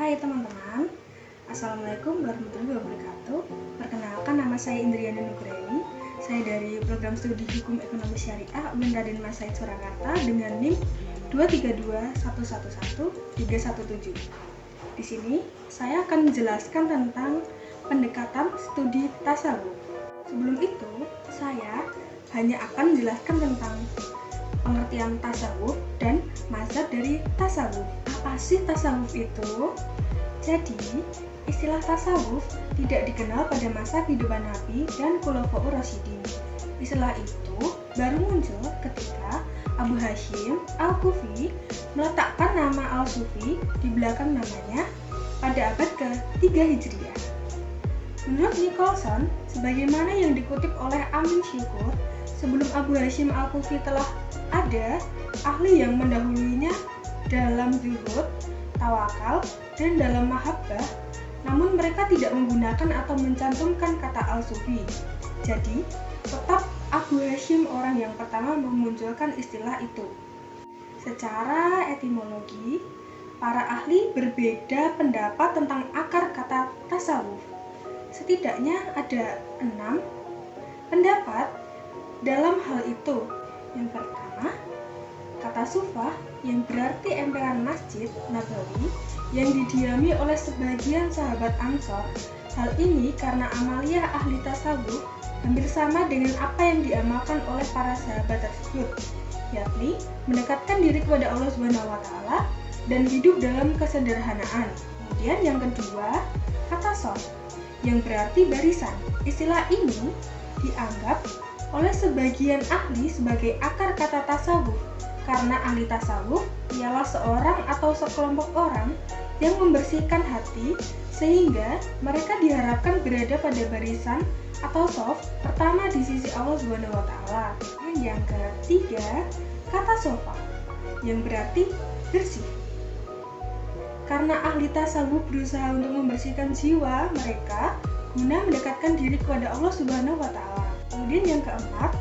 Hai teman-teman, Assalamualaikum warahmatullahi wabarakatuh. Perkenalkan, nama saya Indriana Nugraini. Saya dari program studi Hukum Ekonomi Syariah UIN Raden Mas Said Surakarta dengan NIM 232111317. Di sini saya akan menjelaskan tentang pendekatan studi tasawuf. Sebelum itu, saya hanya akan menjelaskan tentang pengertian tasawuf dan mazhab dari tasawuf. Apa sih tasawuf itu? Jadi, istilah tasawuf tidak dikenal pada masa kehidupan Nabi dan Khulafaur Rasyidin. Istilah itu baru muncul ketika Abu Hashim Al-Kufi meletakkan nama Al-Sufi di belakang namanya pada abad ke-3 Hijriah. Menurut Nicholson, sebagaimana yang dikutip oleh Amin Syukur, sebelum Abu Hashim Al-Kufi telah ada ahli yang mendahulunya dalam zuhud, tawakal, dan dalam mahabbah, namun mereka tidak menggunakan atau mencantumkan kata al-sufi. Jadi, tetap Abu Hashim orang yang pertama memunculkan istilah itu. Secara etimologi, para ahli berbeda pendapat tentang akar kata tasawuf. Setidaknya ada 6 pendapat dalam hal itu. Yang pertama, kata sufah yang berarti emperan masjid Nabawi yang didiami oleh sebagian sahabat Ansor. Hal ini karena amaliyah ahli tasawuf hampir sama dengan apa yang diamalkan oleh para sahabat tersebut, yakni mendekatkan diri kepada Allah SWT dan hidup dalam kesederhanaan. Kemudian yang kedua, kata sof yang berarti barisan. Istilah ini dianggap oleh sebagian ahli sebagai akar kata tasawuf, karena ahli tasawuf ialah seorang atau sekelompok orang yang membersihkan hati sehingga mereka diharapkan berada pada barisan atau sof pertama di sisi Allah SWT. Dan yang ketiga, kata sofa yang berarti bersih. Karena ahli tasawuf berusaha untuk membersihkan jiwa mereka guna mendekatkan diri kepada Allah SWT. Kemudian yang keempat,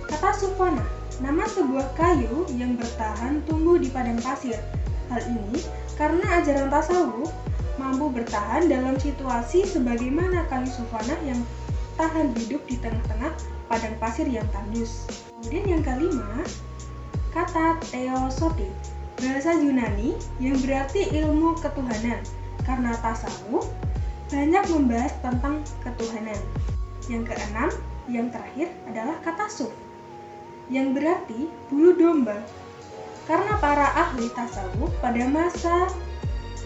kata sufana, nama sebuah kayu yang bertahan tumbuh di padang pasir. Hal ini karena ajaran tasawuf mampu bertahan dalam situasi sebagaimana kayu sufana yang tahan hidup di tengah-tengah padang pasir yang tandus. Kemudian yang kelima, kata theosote, bahasa Yunani yang berarti ilmu ketuhanan. Karena tasawuf banyak membahas tentang ketuhanan. Yang keenam, yang terakhir adalah kata suf yang berarti bulu domba, karena para ahli tasawuf pada masa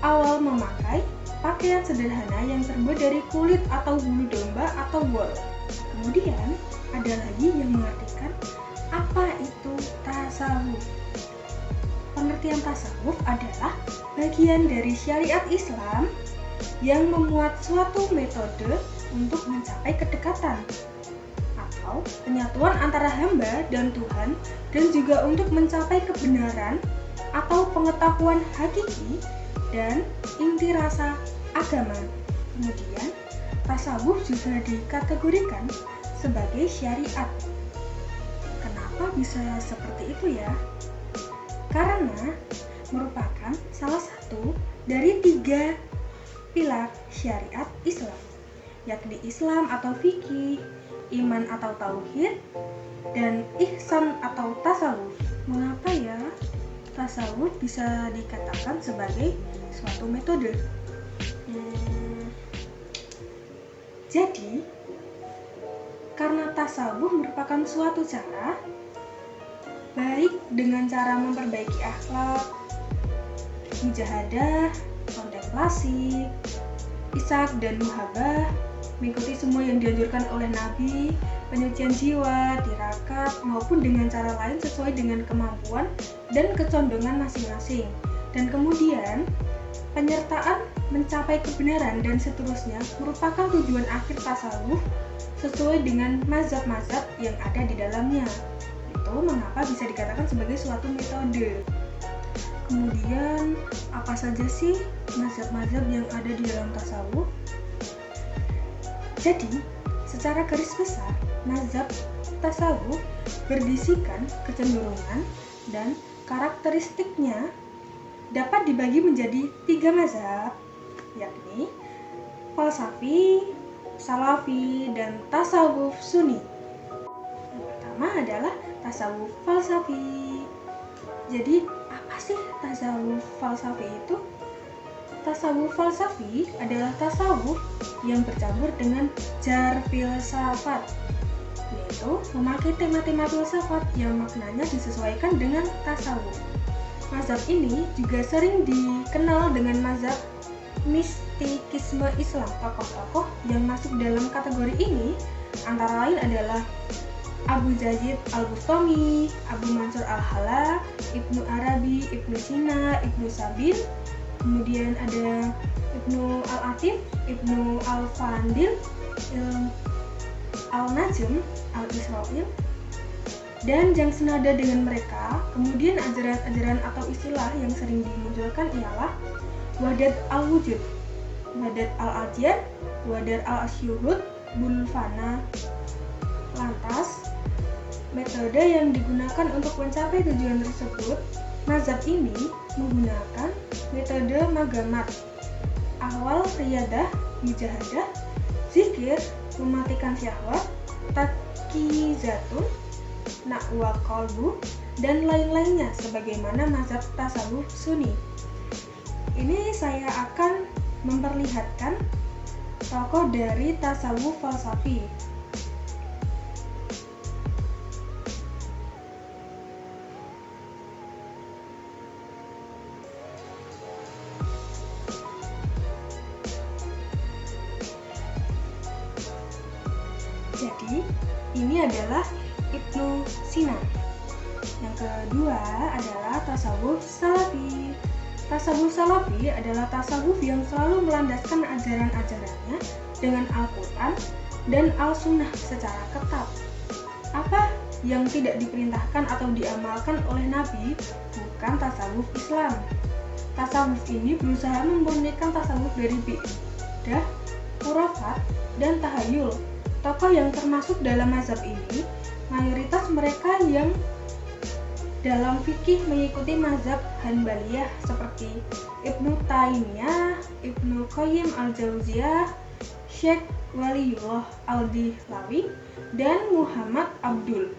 awal memakai pakaian sederhana yang terbuat dari kulit atau bulu domba atau wool. Kemudian ada lagi yang mengartikan apa itu tasawuf. Pengertian tasawuf adalah bagian dari syariat Islam yang memuat suatu metode untuk mencapai kedekatan atau penyatuan antara hamba dan Tuhan, dan juga untuk mencapai kebenaran atau pengetahuan hakiki dan inti rasa agama. Kemudian, tasawuf juga dikategorikan sebagai syariat. Kenapa bisa seperti itu ya? Karena merupakan salah satu dari 3 pilar syariat Islam, yakni Islam atau fikih, iman atau tauhid, dan ihsan atau tasawuf. Mengapa ya tasawuf bisa dikatakan sebagai suatu metode? Jadi, karena tasawuf merupakan suatu cara, baik dengan cara memperbaiki akhlak, mujahadah, kontemplasi, isak dan muhabah, mengikuti semua yang dianjurkan oleh Nabi, penyucian jiwa, tirakat, maupun dengan cara lain sesuai dengan kemampuan dan kecondongan masing-masing. Dan kemudian, penyertaan mencapai kebenaran dan seterusnya merupakan tujuan akhir tasawuf sesuai dengan mazhab-mazhab yang ada di dalamnya. Itu mengapa bisa dikatakan sebagai suatu metode. Kemudian, apa saja sih mazhab-mazhab yang ada di dalam tasawuf? Jadi, secara garis besar, mazhab tasawuf berdisikan kecenderungan dan karakteristiknya dapat dibagi menjadi 3 mazhab, yakni falsafi, salafi, dan tasawuf sunni. Yang pertama adalah tasawuf falsafi. Jadi, apa sih tasawuf falsafi itu? Tasawuf falsafi adalah tasawuf yang bercampur dengan jar filsafat, yaitu memakai tema-tema filsafat yang maknanya disesuaikan dengan tasawuf. Mazhab ini juga sering dikenal dengan mazhab mistikisme Islam. Tokoh-tokoh yang masuk dalam kategori ini antara lain adalah Abu Yazid al-Bustami, Abu Mansur al-Halla, Ibnu Arabi, Ibnu Sina, Ibnu Sabin, kemudian ada Ibnu al-Atif, Ibnu al-Fandil, al-Najm, al-Isra'il, dan yang senada dengan mereka. Kemudian ajaran-ajaran atau istilah yang sering dimunculkan ialah Wahdat al-Wujud, Wahdat al-Adyan, Wahdat al-Syuhud, Bulfana. Lantas, metode yang digunakan untuk mencapai tujuan tersebut, mazhab ini menggunakan metode magamat, ahwal riyadah, mujahadah, zikir, mematikan syahwat, takizatun, na'wa qalbu, dan lain-lainnya sebagaimana mazhab tasawuf sunni. Ini saya akan memperlihatkan tokoh dari tasawuf falsafi. Jadi, ini adalah Ibnu Sina. Yang kedua adalah tasawuf salafi. Tasawuf salafi adalah tasawuf yang selalu melandaskan ajaran-ajarannya dengan Al-Quran dan Al-Sunnah secara ketat. Apa yang tidak diperintahkan atau diamalkan oleh Nabi bukan tasawuf Islam. Tasawuf ini berusaha memurnikan tasawuf dari bidah, khurafat, dan tahayul. Tokoh yang termasuk dalam mazhab ini, mayoritas mereka yang dalam fikih mengikuti mazhab Hanbaliyah seperti Ibnu Taimiyah, Ibnu Qayyim al-Jauziyah, Syekh Waliyullah al-Dihlawi, dan Muhammad Abdul.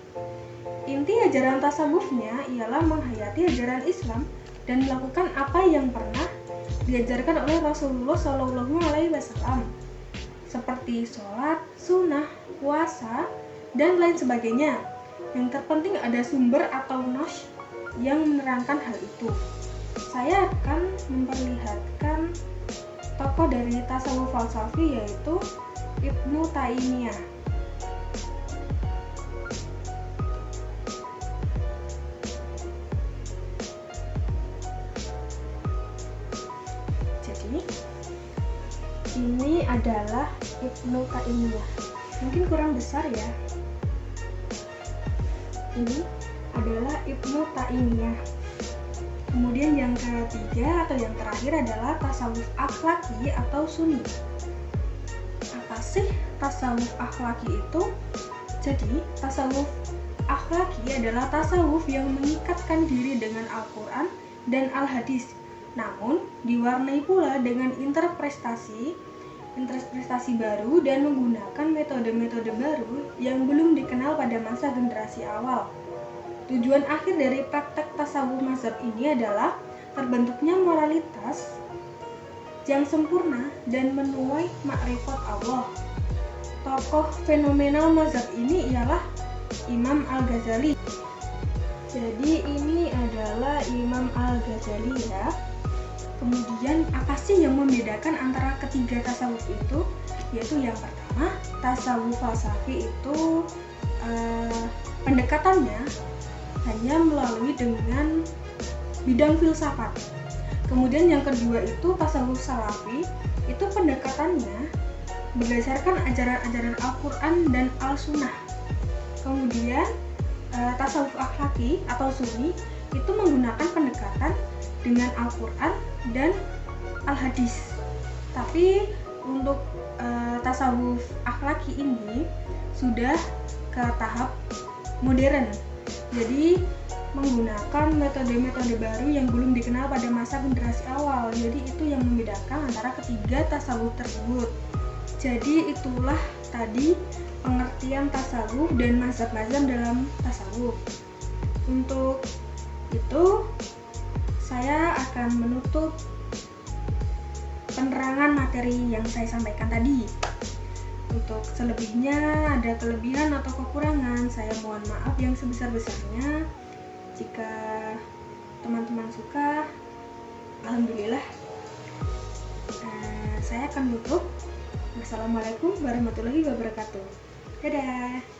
Inti ajaran tasawufnya ialah menghayati ajaran Islam dan melakukan apa yang pernah diajarkan oleh Rasulullah SAW, seperti sholat, sunnah, puasa, dan lain sebagainya. Yang terpenting ada sumber atau nas yang menerangkan hal itu. Saya akan memperlihatkan tokoh dari tasawuf falsafi yaitu Ibnu Taimiyah. Jadi, ini adalah Ibnu Taimiyah. Mungkin kurang besar ya. Ini adalah Ibnu Taimiyah. Kemudian yang ketiga atau yang terakhir adalah tasawuf akhlaki atau sunni. Apa sih tasawuf akhlaki itu? Jadi, tasawuf akhlaki adalah tasawuf yang mengikatkan diri dengan Al-Quran dan Al-Hadis, namun diwarnai pula dengan interpretasi baru dan menggunakan metode-metode baru yang belum dikenal pada masa generasi awal. Tujuan akhir dari praktek tasawuf mazhab ini adalah terbentuknya moralitas yang sempurna dan menuai makrifat Allah. Tokoh fenomenal mazhab ini ialah Imam Al-Ghazali. Jadi ini adalah Imam Al-Ghazali ya. Kemudian apa sih yang membedakan antara ketiga tasawuf itu? Yaitu yang pertama, tasawuf falsafi itu pendekatannya hanya melalui dengan bidang filsafat. Kemudian yang kedua itu tasawuf salafi, itu pendekatannya berdasarkan ajaran-ajaran Al-Quran dan Al-Sunnah. Kemudian tasawuf akhlaki atau sunni itu menggunakan pendekatan dengan Al-Quran dan Al-Hadis. Tapi untuk tasawuf akhlaki ini sudah ke tahap modern. Jadi menggunakan metode-metode baru yang belum dikenal pada masa generasi awal. Jadi itu yang membedakan antara ketiga tasawuf tersebut. Jadi itulah tadi pengertian tasawuf dan mazhab-mazhab dalam tasawuf. Untuk itu saya akan menutup penerangan materi yang saya sampaikan tadi. Untuk selebihnya ada kelebihan atau kekurangan, saya mohon maaf yang sebesar-besarnya. Jika teman-teman suka, alhamdulillah. Saya akan tutup. Wassalamualaikum warahmatullahi wabarakatuh. Dadah.